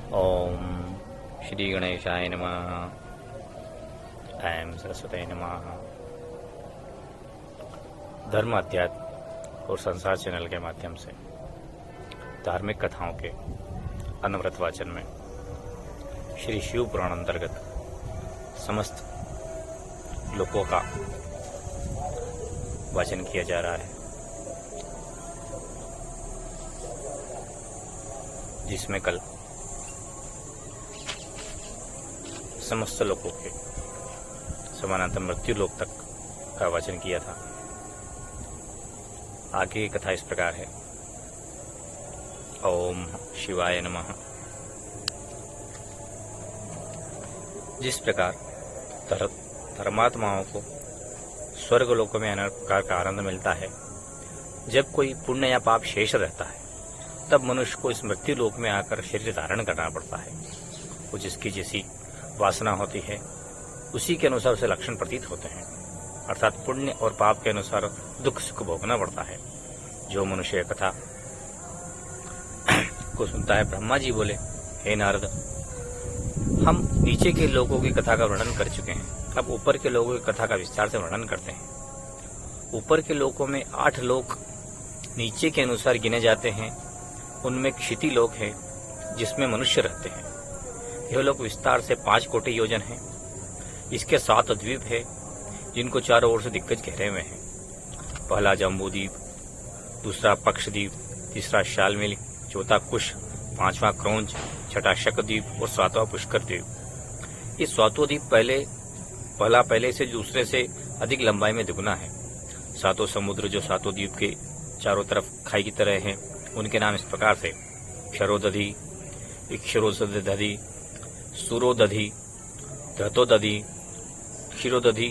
ओम श्री गणेशाय नमः। ऐं सरस्वती नमः। धर्म अध्यात्म और संसार चैनल के माध्यम से धार्मिक कथाओं के अनवरत वाचन में श्री शिव पुराण अंतर्गत समस्त लोकों का वाचन किया जा रहा है, जिसमें कल समस्त लोगों के समानांतर मृत्यु लोक तक का वाचन किया था। आगे की कथा इस प्रकार है। ओम शिवाय नमः। जिस प्रकार धर्मात्माओं को स्वर्ग लोकों में अनेक प्रकार का आनंद मिलता है, जब कोई पुण्य या पाप शेष रहता है तब मनुष्य को इस मृत्यु लोक में आकर शरीर धारण करना पड़ता है। वो जिसकी जैसी वासना होती है उसी के अनुसार उसे लक्षण प्रतीत होते हैं, अर्थात पुण्य और पाप के अनुसार दुख सुख भोगना पड़ता है। जो मनुष्य कथा को सुनता है, ब्रह्मा जी बोले, हे नारद, हम नीचे के लोगों की कथा का वर्णन कर चुके हैं, अब ऊपर के लोगों की कथा का विस्तार से वर्णन करते हैं। ऊपर के लोकों में 8 लोक नीचे के अनुसार गिने जाते हैं। उनमें क्षिति लोक है जिसमें मनुष्य रहते हैं। यह लोक विस्तार से 5 कोटि योजन है। इसके 7 द्वीप है जिनको चारों ओर से दिग्गज घेरे हुए हैं। पहला जम्बूद्वीप, दूसरा पक्षद्वीप, तीसरा शालमिल, चौथा कुश, 5वां क्रौंच, छठा शकद्वीप और 7वां पुष्कर द्वीप। ये 7वां द्वीप पहले से दूसरे से अधिक लंबाई में दुगना है। 7 समुद्र जो 7 द्वीप के चारों तरफ खाई की तरह हैं, उनके नाम इस प्रकार से क्षरोदधि, इक्षरोदधि, सुरोदधि, धतोदधि, क्षीरोदधि,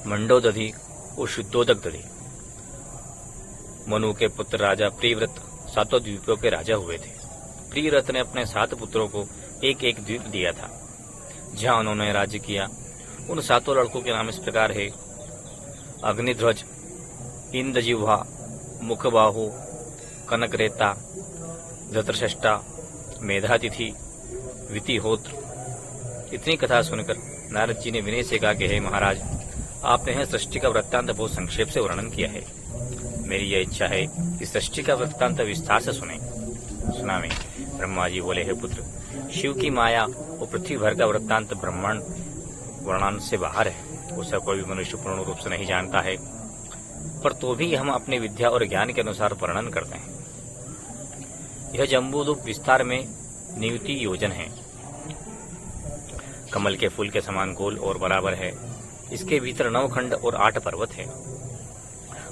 मंडोदधि और शुद्धोदक दधि। मनु के पुत्र राजा प्रियव्रत 7 द्वीपों के राजा हुए थे। प्रियव्रत ने अपने 7 पुत्रों को एक एक द्वीप दिया था जहां उन्होंने राज्य किया। उन 7 लड़कों के नाम इस प्रकार है: अग्निध्वज, इंद्रजिह्वा, मुखबाहु, कनकरेता, धृतराष्ट्र, मेधातिथि, वितिहोत्र। इतनी कथा सुनकर नारद जी ने विनय से कहा कि हे महाराज, आपने यह सृष्टि का वृत्तांत बहुत संक्षेप से वर्णन किया है। मेरी यह इच्छा है कि सृष्टि का वृत्तांत विस्तार से सुनावें। ब्रह्मा जी बोले, हे पुत्र, शिव की माया और पृथ्वी भर का वृत्तांत ब्रह्मांड वर्णन से बाहर है। उसे कोई भी मनुष्य पूर्ण रूप से नहीं जानता है, पर तो भी हम अपनी विद्या और ज्ञान के अनुसार वर्णन करते हैं। यह जम्बूद्वीप विस्तार में 90 योजन है। कमल के फूल के समान गोल और बराबर है। इसके भीतर 9 खंड और 8 पर्वत है।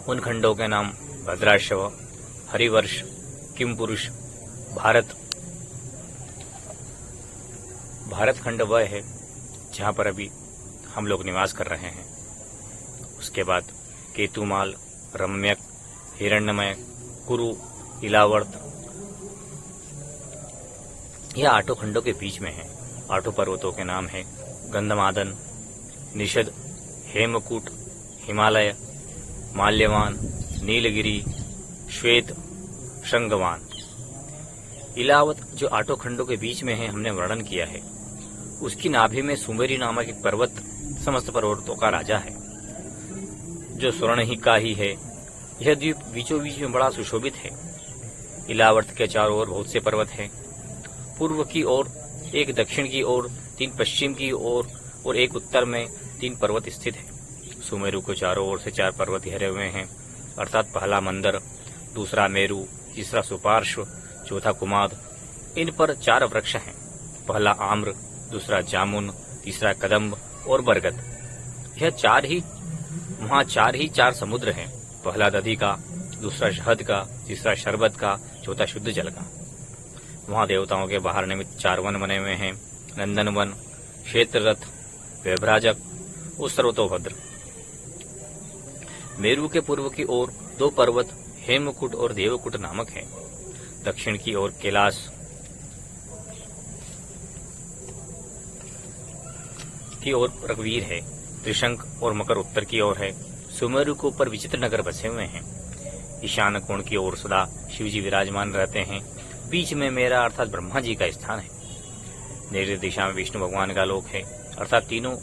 उन खंडों के नाम भद्राशव, हरिवर्ष, किमपुरुष, भारत खंड वह है जहां पर अभी हम लोग निवास कर रहे हैं। उसके बाद केतुमाल, रम्यक, हिरण्यमय, कुरु, इलावर्त, यह 8 खंडों के बीच में है। 8 पर्वतों के नाम है गंधमादन, निषद, हेमकूट, हिमालय, माल्यवान, नीलगिरी, श्वेत, शृंगवान। इलावत जो 8 खंडों के बीच में है, हमने वर्णन किया है। उसकी नाभि में सुमेरी नामक एक पर्वत समस्त पर्वतों का राजा है, जो स्वर्ण ही का ही है। यह द्वीप बीचों बीच में बड़ा सुशोभित है। इलावर्त के चारों ओर बहुत से पर्वत हैं। पूर्व की ओर 1, दक्षिण की ओर 3, पश्चिम की ओर और 1 उत्तर में 3 पर्वत स्थित है। सुमेरु को चारों ओर से 4 पर्वत घेरे हुए हैं, अर्थात पहला मंदर, दूसरा मेरु, तीसरा सुपार्श्व, चौथा कुमाद। इन पर 4 वृक्ष हैं। पहला आम्र, दूसरा जामुन, तीसरा कदम्ब और बरगद। यह 4 समुद्र हैं। पहला दधि का, दूसरा शहद का, तीसरा शरबत का, चौथा शुद्ध जल का। वहां देवताओं के बाहर निमित्त 4 वन बने हुए हैं: नंदन वन, क्षेत्ररथ, वैभ्राजक और सर्वतोभद्र। मेरु के पूर्व की ओर 2 पर्वत हेमकुट और देवकुट नामक हैं। दक्षिण की ओर कैलाश की ओर रघुवीर है। त्रिशंक और मकर उत्तर की ओर है। सुमेरु के ऊपर विचित्र नगर बसे हुए हैं। ईशान कोण की ओर सदा शिवजी विराजमान रहते हैं। बीच में मेरा अर्थात ब्रह्मा जी का स्थान है। नैऋत्य दिशा में विष्णु भगवान का लोक है, अर्थात तीनों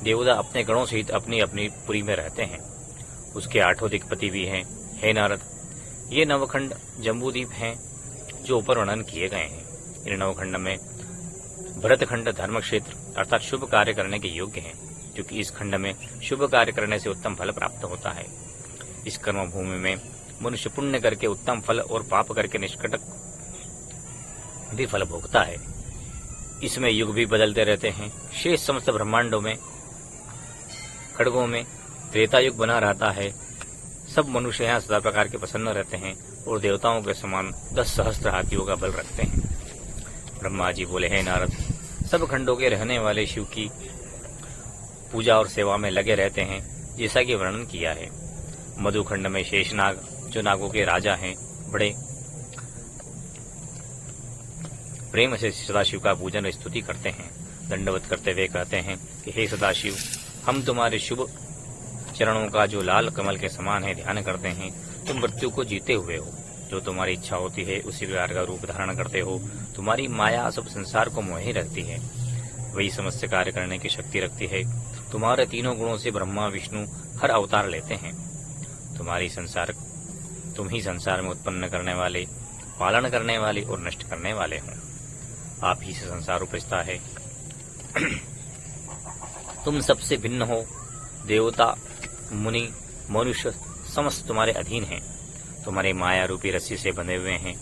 देवता अपने गणों सहित अपनी अपनी पुरी में रहते हैं। उसके 8 दिक्पति भी हैं। हे नारद, ये नवखंड जम्बूद्वीप हैं जो ऊपर वर्णन किए गए हैं। इन नवखंड में भरतखंड धर्म क्षेत्र अर्थात शुभ कार्य करने के योग्य हैं, क्योंकि इस खंड में शुभ कार्य करने से उत्तम फल प्राप्त होता है। इस कर्म भूमि में मनुष्य पुण्य करके उत्तम फल और पाप करके निष्कटक भी फल भोगता है। इसमें युग भी बदलते रहते हैं। शेष समस्त ब्रह्मांडों में खड्गों में त्रेता युग बना रहता है। सब मनुष्य यहाँ सदा प्रकार के प्रसन्न रहते हैं और देवताओं के समान 10 सहस्त्र हाथियों का बल रखते हैं। ब्रह्मा जी बोले, हे नारद, सब खंडों के रहने वाले शिव की पूजा और सेवा में लगे रहते हैं, जैसा कि वर्णन किया है। मधुखंड में शेषनाग जो नागों के राजा हैं, बड़े प्रेम से सदाशिव का पूजन स्तुति करते हैं। दंडवत करते हुए कहते हैं कि हे सदाशिव, हम तुम्हारे शुभ चरणों का जो लाल कमल के समान है ध्यान करते हैं। तुम मृत्यु को जीते हुए हो, जो तुम्हारी इच्छा होती है उसी प्रकार का रूप धारण करते हो। तुम्हारी माया सब संसार को मोहे रखती है, वही समस्त कार्य करने की शक्ति रखती है। तुम्हारे तीनों गुणों से ब्रह्मा विष्णु हर अवतार लेते हैं। तुम ही संसार में उत्पन्न करने वाले, पालन करने वाले और नष्ट करने वाले हो। आप ही से संसार उपजता है। तुम सबसे भिन्न हो। देवता, मुनि, मनुष्य समस्त तुम्हारे अधीन हैं। तुम्हारे माया रूपी रस्सी से बंधे हुए हैं,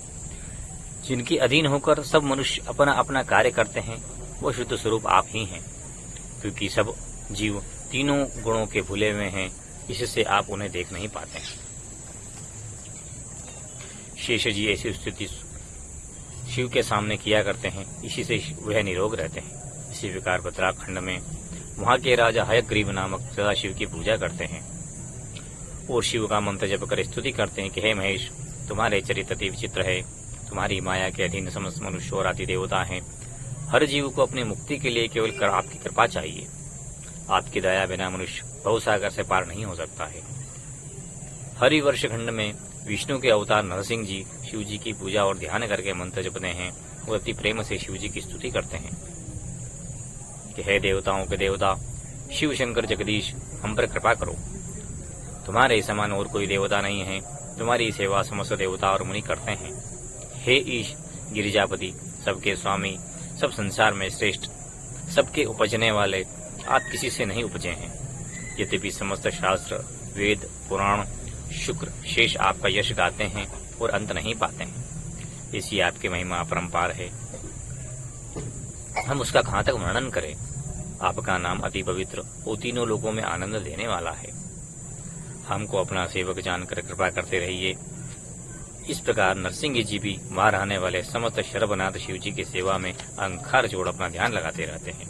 जिनकी अधीन होकर सब मनुष्य अपना अपना कार्य करते हैं। वो शुद्ध स्वरूप आप ही हैं, क्योंकि सब जीव तीनों गुणों के भूले हुए हैं, इससे आप उन्हें देख नहीं पाते। शेष जी ऐसी स्तुति शिव के सामने किया करते हैं, इसी से वह निरोग रहते हैं। इसी प्रकार उत्तराखंड में वहां के राजा हयग्रीव नामक सदाशिव की पूजा करते हैं और शिव का मंत्र जप कर स्तुति करते हैं कि हे महेश, तुम्हारे चरित्र अति विचित्र है। तुम्हारी माया के अधीन समस्त मनुष्य और आदि देवता हैं। हर जीव को अपनी मुक्ति के लिए केवल आपकी कृपा चाहिए। आपकी दया बिना मनुष्य भवसागर से पार नहीं हो सकता है। हरिवर्ष खंड में विष्णु के अवतार नरसिंह जी शिव जी की पूजा और ध्यान करके मंत्र जपते हैं और अति प्रेम से शिव जी की स्तुति करते हैं कि हे देवताओं के देवता शिव शंकर जगदीश, हम पर कृपा करो। तुम्हारे समान और कोई देवता नहीं है। तुम्हारी सेवा समस्त देवता और मुनि करते हैं। हे ईश गिरिजापति, सबके स्वामी, सब संसार में श्रेष्ठ, सबके उपजने वाले, आप किसी से नहीं उपजे हैं। यद्यपि समस्त शास्त्र, वेद, पुराण, शुक्र, शेष आपका यश गाते हैं और अंत नहीं पाते हैं। इसी आपकी महिमा अपरंपार है, हम उसका कहाँ तक वर्णन करें। आपका नाम अति पवित्र और तीनों लोगों में आनंद देने वाला है। हमको अपना सेवक जानकर कृपा करते रहिए। इस प्रकार नरसिंह जी भी वहां रहने वाले समस्त शरभनाथ शिव जी की सेवा में अहंकार जोड़ अपना ध्यान लगाते रहते हैं।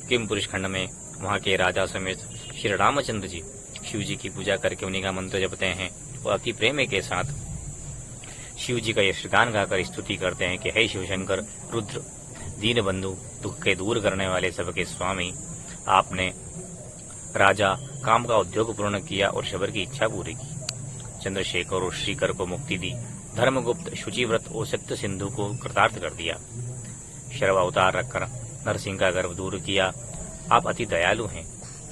किम पुरुष खंड में वहां के राजा समेत श्री रामचंद्र जी शिव जी की पूजा करके उन्हीं का मंत्र जपते हैं और अति प्रेम के साथ शिव जी का यशगान गाकर स्तुति करते हैं कि हे शिवशंकर, रुद्र, दीन बंधु, दुख के दूर करने वाले सबके स्वामी, आपने राजा काम का उद्योग पूर्ण किया और शबर की इच्छा पूरी की। चंद्रशेखर और श्रीकर को मुक्ति दी। धर्मगुप्त, शुचिव्रत और सत्य सिंधु को कृतार्थ कर दिया। शर्व अवतार रखकर नरसिंह का गर्व दूर किया। आप अति दयालु हैं,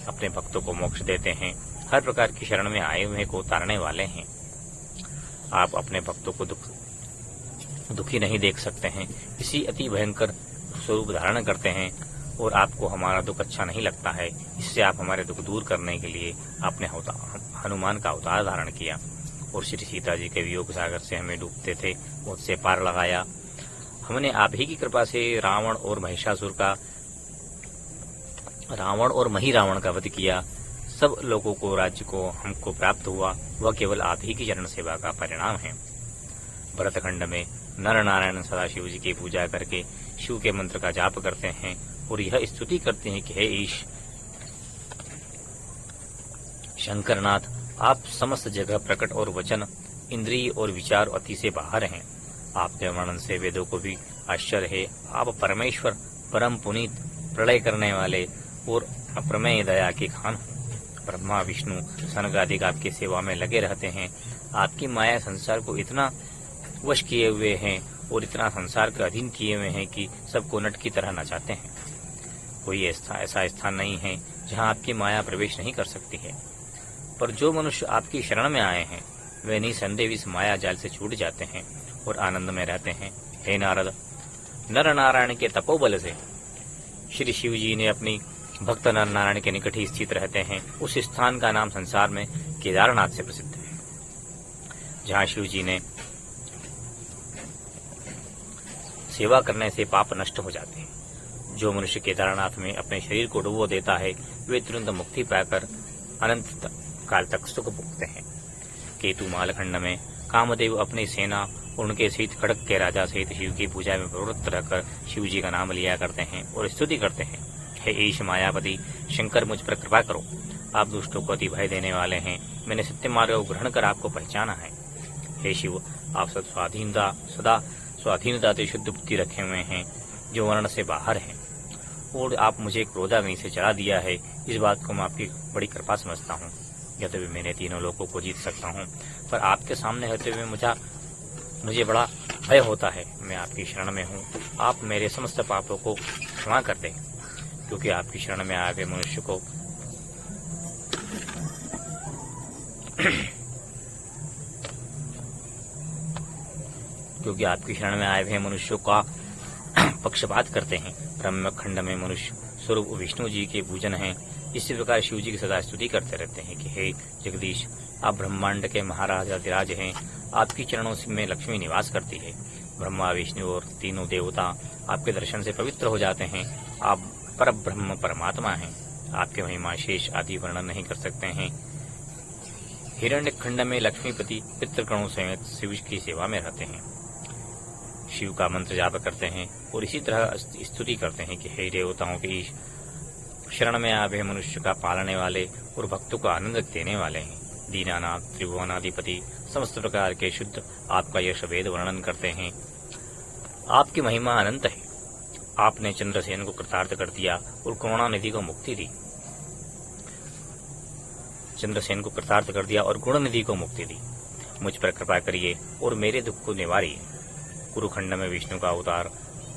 अपने भक्तों को मोक्ष देते हैं, हर प्रकार की शरण में आए हुए को तारने वाले हैं। आप अपने भक्तों को दुखी नहीं देख सकते हैं, इसी अति भयंकर स्वरूप धारण करते हैं और आपको हमारा दुख अच्छा नहीं लगता है। इससे आप हमारे दुख दूर करने के लिए आपने हनुमान का अवतार धारण किया और श्री सीता जी के वियोग सागर से हमें डूबते थे उससे पार लगाया। हमने आप ही की कृपा से रावण और रावण का वध किया। सब लोगों को राज्य को हमको प्राप्त हुआ, वह केवल आप ही की चरण सेवा का परिणाम है। भरतखंड में नर नारायण सदाशिव जी की पूजा करके शिव के मंत्र का जाप करते हैं और यह स्तुति करते हैं कि हे ईश शंकरनाथ, आप समस्त जगह प्रकट और वचन, इंद्रिय और विचार अति से बाहर हैं। आपके वर्णन से वेदों को भी आश्चर्य है। आप परमेश्वर, परम पुनीत, प्रलय करने वाले और अप्रमेय दया के खान हो। ब्रह्मा, विष्णु, सनगादिक आपकी सेवा में लगे रहते हैं। आपकी माया संसार को इतना वश किए हुए हैं और इतना संसार के अधीन किए हुए हैं कि सबको नट की तरह नचाते हैं। कोई ऐसा स्थान नहीं है जहां आपकी माया प्रवेश नहीं कर सकती है। पर जो मनुष्य आपकी शरण में आए हैं वे निसंदेह इस माया जाल से छूट जाते हैं और आनंद में रहते हैं। हे नारद, नर नारायण के तपोबल से श्री शिव जी ने अपनी भक्त नर नारायण के निकट ही स्थित रहते हैं। उस स्थान का नाम संसार में केदारनाथ से प्रसिद्ध है, जहाँ शिव जी ने सेवा करने से पाप नष्ट हो जाते हैं। जो मनुष्य केदारनाथ में अपने शरीर को डुबो देता है वे तुरंत मुक्ति पाकर अनंत काल तक सुख भोगते हैं। केतु मालखंड में कामदेव अपनी सेना और उनके सहित खड़ग के राजा सहित शिव की पूजा में प्रवृत्त रहकर शिव जी का नाम लिया करते हैं और स्तुति करते हैं। हे ईश मायापति शंकर, मुझ पर कृपा करो, आप दुष्टों को अति भय देने वाले हैं। मैंने सत्य मार्ग को ग्रहण कर आपको पहचाना है। हे शिव, आप सदा स्वाधीनता से शुद्ध बुद्धि रखे हुए हैं, जो वर्ण से बाहर है, और आप मुझे क्रोधाग्नि से जला दिया है। इस बात को मैं आपकी बड़ी कृपा समझता हूँ। यद्यपि मैंने तीनों लोगों को जीत सकता हूँ, पर आपके सामने होते हुए मुझे बड़ा भय होता है। मैं आपकी शरण में हूँ, आप मेरे समस्त पापों को क्षमा कर दें, क्योंकि आपकी शरण में आए हुए मनुष्य को का पक्षपात करते हैं। ब्रह्मखंड में मनुष्य स्वरूप विष्णु जी के पूजन है। इसी प्रकार शिव जी की सदा स्तुति करते रहते हैं कि हे जगदीश, आप ब्रह्मांड के महाराजाधिराज हैं, आपकी चरणों में लक्ष्मी निवास करती है। ब्रह्मा, विष्णु और तीनों देवता आपके दर्शन से पवित्र हो जाते हैं। आप पर ब्रह्म परमात्मा हैं, आपके महिमा शेष आदि वर्णन नहीं कर सकते हैं। हिरण्यखंड में लक्ष्मीपति पितृगणों समेत शिव की सेवा में रहते हैं, शिव का मंत्र जाप करते हैं और इसी तरह स्तुति करते हैं कि हे देवताओं के ईश, शरण में आए मनुष्य का पालने वाले और भक्तों को आनंद देने वाले हैं। दीनानाथ त्रिभुवनाधिपति समस्त प्रकार के शुद्ध आपका यश वेद वर्णन करते हैं। आपकी महिमा अनंत है। आपने चंद्रसेन को कृतार्थ कर दिया और करुणानिधि को मुक्ति दी। गुणनिधि को मुक्ति दी। मुझ पर कृपा करिए और मेरे दुख को निवारिए। कुरुखंड में विष्णु का अवतार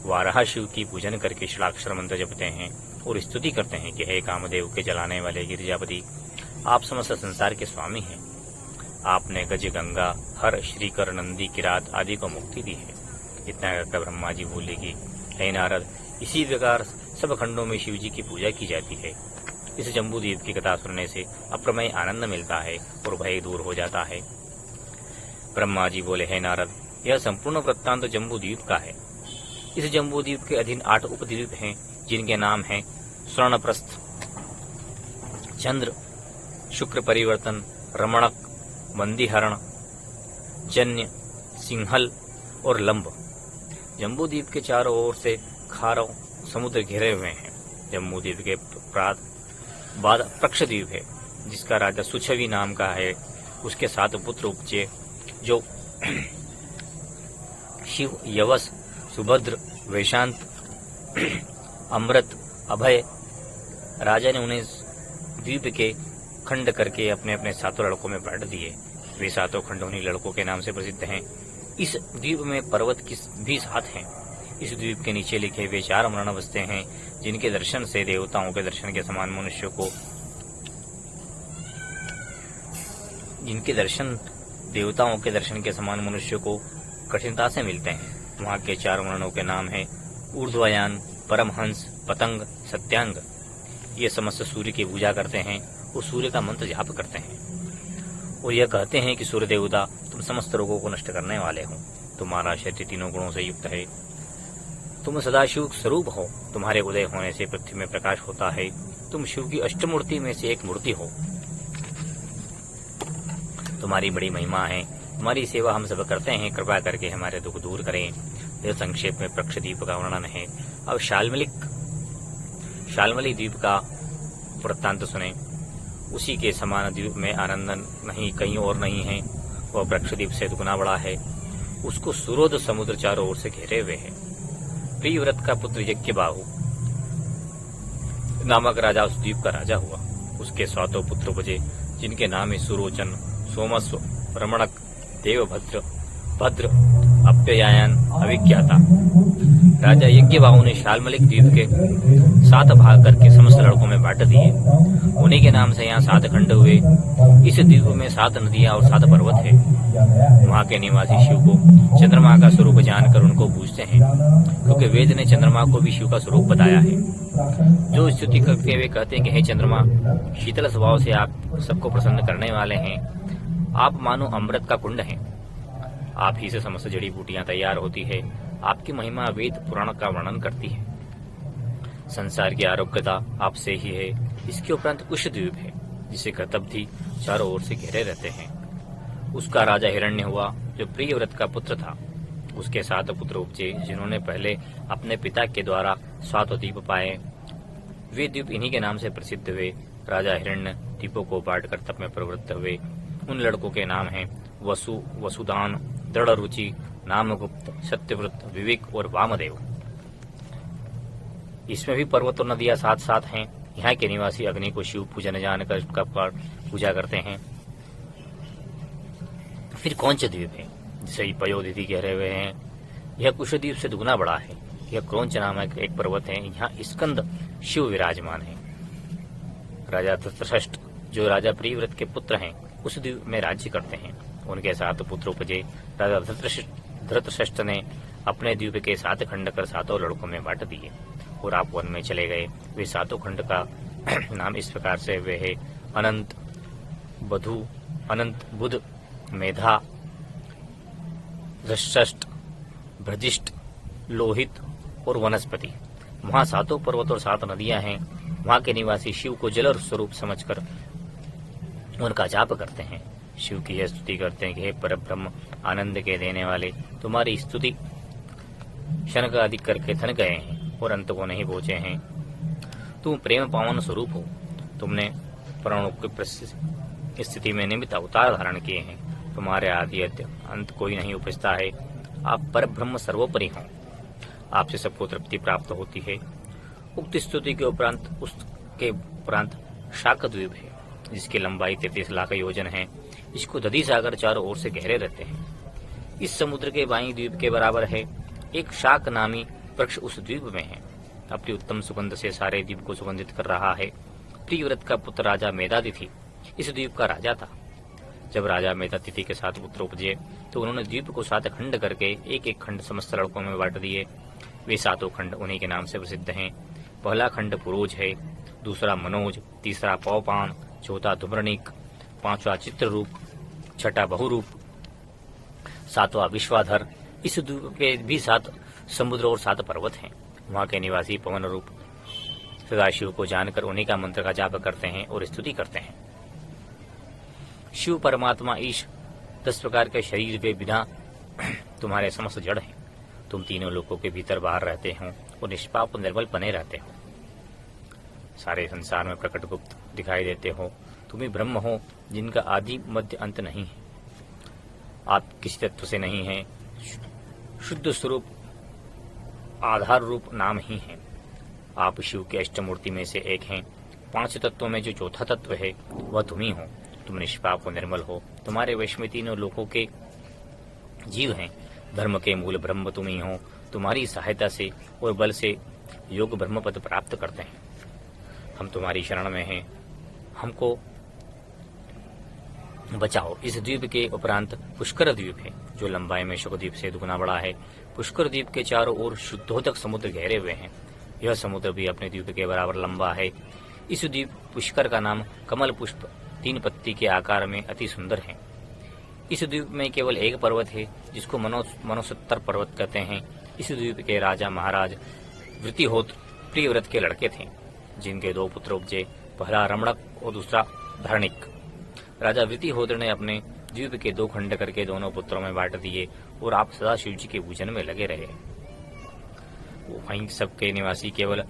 वाराह शिव की पूजन करके षडाक्षर मंत्र जपते हैं और स्तुति करते हैं कि हे कामदेव के जलाने वाले गिरिजापति, आप समस्त संसार के स्वामी हैं। आपने गज, गंगा, हर, श्रीकर, नंदी, किरात आदि को मुक्ति दी है। इतना कहकर ब्रह्मा जी बोले कि हे नारद, इसी प्रकार सब खंडों में शिव जी की पूजा की जाती है। इस जम्बूद्वीप की कथा सुनने से अप्रमेय आनंद मिलता है और भय दूर हो जाता है। ब्रह्मा जी बोले, हे नारद, यह संपूर्ण वृत्तांत जम्बूद्वीप का है। इस जम्बूद्वीप के अधीन 8 उपद्वीप हैं, जिनके नाम हैं स्वर्णप्रस्थ, चंद्र, शुक्र परिवर्तन, रमणक, बंदीहरण, जन्य, सिंहल और लंब। जम्बूद्वीप के चारों ओर से खारों समुद्र घिरे हुए हैं। जम्बूद्वीप के बाद पक्षद्वीप है, जिसका राजा सुछवी नाम का है। उसके 7 पुत्र उपजे, जो शिव, यवस, सुभद्र, वेशांत, अमृत, अभय। राजा ने उन्हें द्वीप के खंड करके अपने अपने 7 लड़कों में बांट दिए। वे 7 खंड उन्हीं लड़कों के नाम से प्रसिद्ध हैं। इस द्वीप में पर्वत भी 7 हैं। इस द्वीप के नीचे लिखे हुए 4 वर्ण बसते हैं, जिनके दर्शन से देवताओं के दर्शन के समान मनुष्य को कठिनता से मिलते हैं। वहाँ के 4 वर्णों के नाम हैं ऊर्ध्वयान, परमहंस, पतंग, सत्यांग। ये समस्त सूर्य की पूजा करते हैं और सूर्य का मंत्र जाप करते हैं और यह कहते हैं कि सूर्य देवता, तुम समस्त रोगों को नष्ट करने वाले हो। तुम्हारा शरीर 3 गुणों से युक्त है। तुम सदाशिव स्वरूप हो। तुम्हारे उदय होने से पृथ्वी में प्रकाश होता है। तुम शिव की अष्टमूर्ति में से एक मूर्ति हो। तुम्हारी बड़ी महिमा है। तुम्हारी सेवा हम सब करते हैं। कृपा करके हमारे दुख दूर करें। यह संक्षेप में पक्षद्वीप का वर्णन है। अब शाल्मली द्वीप का वृत्तांत सुने। उसी के समान द्वीप में आनंद नहीं कहीं और नहीं है। वह पक्षद्वीप से दुगना बड़ा है। उसको सुरोध समुद्र चारों ओर से घेरे हुए है। प्रियव्रत का पुत्र यज्ञबाहु नामक राजा उस द्वीप का राजा हुआ। उसके 7 पुत्र उपजे, जिनके नाम है सुरोचन, सोमस्व, रमणक, देवभद्र, भद्र, अप्ययायन अभिज्ञाता। राजा यज्ञवाहु ने शालमलिक द्वीप के 7 भाग करके समस्त लड़कों में बांट दिए। उन्हीं के नाम से यहाँ 7 खंड हुए। इस द्वीप में 7 नदियां और 7 पर्वत है। वहाँ के निवासी शिव को चंद्रमा का स्वरूप जानकर उनको पूजते हैं, क्योंकि वेद ने चंद्रमा को भी शिव का स्वरूप बताया है। जो स्तुति करते हुए कहते हैं कि हे चंद्रमा, शीतल स्वभाव से आप सबको प्रसन्न करने वाले हैं। आप मानो अमृत का कुंड हैं। आप ही से समस्त जड़ी बूटियां तैयार होती है। आपकी महिमा वेद पुराण का वर्णन करती है। संसार की आरोग्यता आपसे ही है। इसके उपरांत कुशद्वीप है, जिसे कर्तव्य चारों ओर से घेरे रहते हैं। उसका राजा हिरण्य हुआ, जो प्रियव्रत का पुत्र था। उसके 7 पुत्र उपजे, जिन्होंने पहले अपने पिता के द्वारा 7 द्वीप पाए। वे द्वीप इन्हीं के नाम से प्रसिद्ध हुए। राजा हिरण्य द्वीपों को बांटकर तप में प्रवृत्त हुए। उन लड़कों के नाम हैं वसु, वसुदान, दृढ़ रुचि, नामगुप्त, सत्यव्रत, विवेक और वामदेव। इसमें भी पर्वत और नदियां 7 हैं। यहाँ के निवासी अग्नि को शिव पूजन जानकर उसका पूजा करते हैं। फिर कौन से द्वीप है, जिसे पयोदिति कह रहे हुए हैं? यह कुशद्वीप से दुगना बड़ा है। यह क्रोंच नामक एक पर्वत है। यहाँ स्कंद शिव विराजमान है। राजा धृतराष्ट्र, जो राजा प्रियव्रत के पुत्र हैं, उस द्वीप में राज्य करते हैं। उनके 7 पुत्र उपजे। राजा धृतराष्ट्र ने अपने द्वीप के 7 खंड कर 7 लड़कों में बांट दिए और आप वन में चले गए। वे 7 खंड का नाम इस प्रकार से हुए है: अनंत, बधु, अनंत, बुध, मेधा, धृष्ट, भ्रजिष्ठ, लोहित और वनस्पति। वहाँ 7 पर्वत और 7 नदियां हैं। वहाँ के निवासी शिव को जल स्वरूप समझकर उनका जाप करते हैं। शिव की यह स्तुति करते हैं कि हे परब्रह्म, आनंद के देने वाले, तुम्हारी स्तुति शनक आदि करके थन गए हैं और अंत को नहीं पहुंचे हैं। तुम प्रेम पावन स्वरूप हो। तुमने प्राणों की स्थिति में निमित्त अवतार धारण किए हैं। तुम्हारे आदि अंत कोई नहीं उपजता है। आप परब्रह्म सर्वोपरि हो। आपसे सबको तृप्ति प्राप्त होती है। उक्त स्तुति के उपरांत उसके उपरांत शाकद्वीप है, जिसकी लंबाई 33 लाख योजन है। इसको दधी सागर चारों ओर से घेरे रहते हैं। इस समुद्र के बाईं द्वीप के बराबर है। एक शाक नामी वृक्ष उस द्वीप में है। अपनी उत्तम सुगंध से सारे द्वीप को सुगंधित कर रहा है। प्रियव्रत का पुत्र राजा मेधातिथि इस द्वीप का राजा था। जब राजा मेधातिथि के 7 पुत्र उपजे, तो उन्होंने द्वीप को 7 खंड करके एक एक खंड समस्त लड़कों में बांट दिए। वे 7 खंड उन्हीं के नाम से प्रसिद्ध हैं। पहला खंड पुरोज है, दूसरा मनोज, तीसरा पौपान, चौथा धुम्रनिक, 5वां चित्ररूप, 6ठा बहुरूप, 7वां विश्वाधर। इस द्वीप के भी 7 समुद्र और 7 पर्वत हैं। वहाँ के निवासी पवन रूप सदाशिव को जानकर उन्हीं का मंत्र का जाप करते हैं और स्तुति करते हैं। शिव परमात्मा ईश 10 प्रकार के शरीर वे बिना तुम्हारे समस्त जड़ हैं। तुम तीनों लोकों के भीतर बाहर रहते हो और निष्पाप और निर्मल बने रहते हो। सारे संसार में प्रकट गुप्त दिखाई देते हो। तुम ही ब्रह्म हो, जिनका आदि मध्य अंत नहीं है। आप किसी तत्व से नहीं हैं। शुद्ध स्वरूप आधार रूप नाम ही है। आप शिव के अष्टमूर्ति में से एक हैं। 5 तत्वों में जो चौथा तत्व है वह तुम ही हो। तुम निष्पाप और निर्मल हो। तुम्हारे वश में तीनों लोकों के जीव हैं। धर्म के मूल ब्रह्म तुम ही हो। तुम्हारी सहायता से और बल से योग ब्रह्म पद प्राप्त करते हैं। हम तुम्हारी शरण में हैं। हमको बचाओ। इस द्वीप के उपरांत पुष्कर द्वीप है, जो लंबाई में शुकद्वीप से दुगना बड़ा है। पुष्कर द्वीप के चारों ओर शुद्धोदक समुद्र घेरे हुए हैं। यह समुद्र भी अपने द्वीप के बराबर लंबा है। इस द्वीप पुष्कर का नाम कमल पुष्प 3 पत्ती के आकार में अति सुंदर है। इस द्वीप में केवल एक पर्वत है, जिसको मनोसत्तर पर्वत कहते हैं। इस द्वीप के राजा महाराज वृतिहोत्र प्रियव्रत के लड़के थे, जिनके 2 पुत्र उपजे, पहला रमणक और दूसरा धरणिक। राजा वृतिहोत्र ने अपने द्वीप के 2 खंड करके दोनों पुत्रों में बांट दिए और आप सदा शिव जी के पूजन में लगे रहे। वहीं सबके निवासी केवल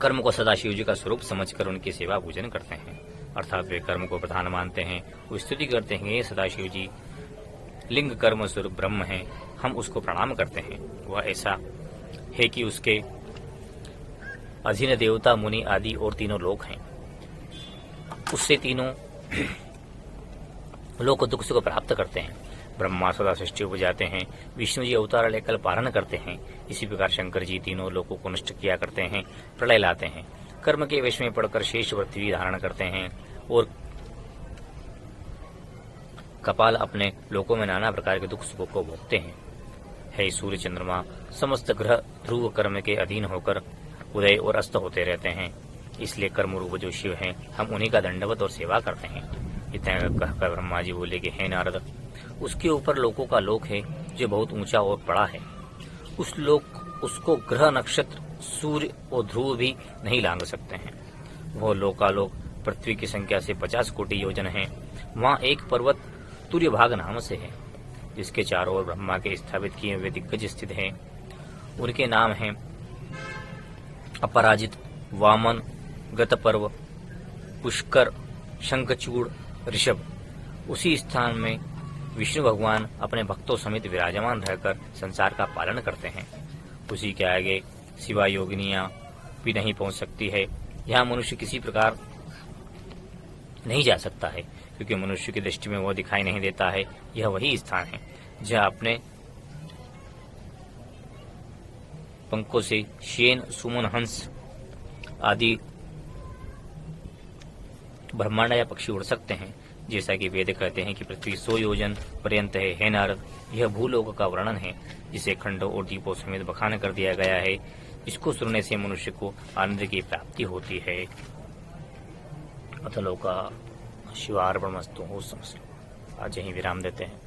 कर्म को सदा शिव जी का स्वरूप समझकर उनकी सेवा पूजन करते हैं, अर्थात वे कर्म को प्रधान मानते हैं। वो स्तुति करते हैं, ये सदा शिव जी लिंग कर्म स्वरूप ब्रह्म हैं, हम उसको प्रणाम करते हैं। वह ऐसा है कि उसके अधीन देवता, मुनि आदि और तीनों लोक हैं। उससे तीनों लोक दुख सुख प्राप्त करते हैं। ब्रह्मा सदा सृष्टि उपजाते हैं, विष्णु जी अवतार लेकर पालन करते हैं। इसी प्रकार शंकर जी तीनों लोकों को नष्ट किया करते हैं, प्रलय लाते हैं। कर्म के विष में पड़कर शेष पृथ्वी धारण करते हैं और कपाल अपने लोकों में नाना प्रकार के दुख सुखों को भोगते हैं। हे सूर्य चंद्रमा, समस्त ग्रह ध्रुव कर्म के अधीन होकर उदय और अस्त होते रहते हैं, इसलिए कर्म रूप जो शिव हैं, हम उन्हीं का दंडवत और सेवा करते हैं। इतना कहकर ब्रह्मा जी बोले कि हे नारद, उसके ऊपर लोकों का लोक है जो बहुत ऊंचा और बड़ा है। उसको ग्रह नक्षत्र सूर्य और ध्रुव भी नहीं लांघ सकते हैं। वह लोकालोक पृथ्वी की संख्या से 50 कोटि योजन है। वहाँ एक पर्वत तुर्यभाग नाम से है, जिसके चारों ओर ब्रह्मा के स्थापित किए हुए दिग्गज स्थित हैं। उनके नाम हैं अपराजित, वामन, गतपर्व, पुष्कर, शंखचूड़, ऋषभ। उसी स्थान में विष्णु भगवान अपने भक्तों समेत विराजमान रहकर संसार का पालन करते हैं। उसी के आगे शिवा योगिनियां भी नहीं पहुंच सकती है। यहाँ मनुष्य किसी प्रकार नहीं जा सकता है, क्योंकि मनुष्य की दृष्टि में वह दिखाई नहीं देता है। यह वही स्थान है जहाँ अपने पंखों से शेन, सुमन, हंस आदि ब्रह्मांड या पक्षी उड़ सकते हैं। जैसा कि वेद कहते हैं कि पृथ्वी 100 योजन पर्यंत है। हे नारद, यह भूलोक का वर्णन है, जिसे खंडों और दीपों समेत बखान कर दिया गया है। इसको सुनने से मनुष्य को आनंद की प्राप्ति होती है। अथ लोका शिवार्पणमस्तु हो समझ लो। आज यहीं विराम देते हैं।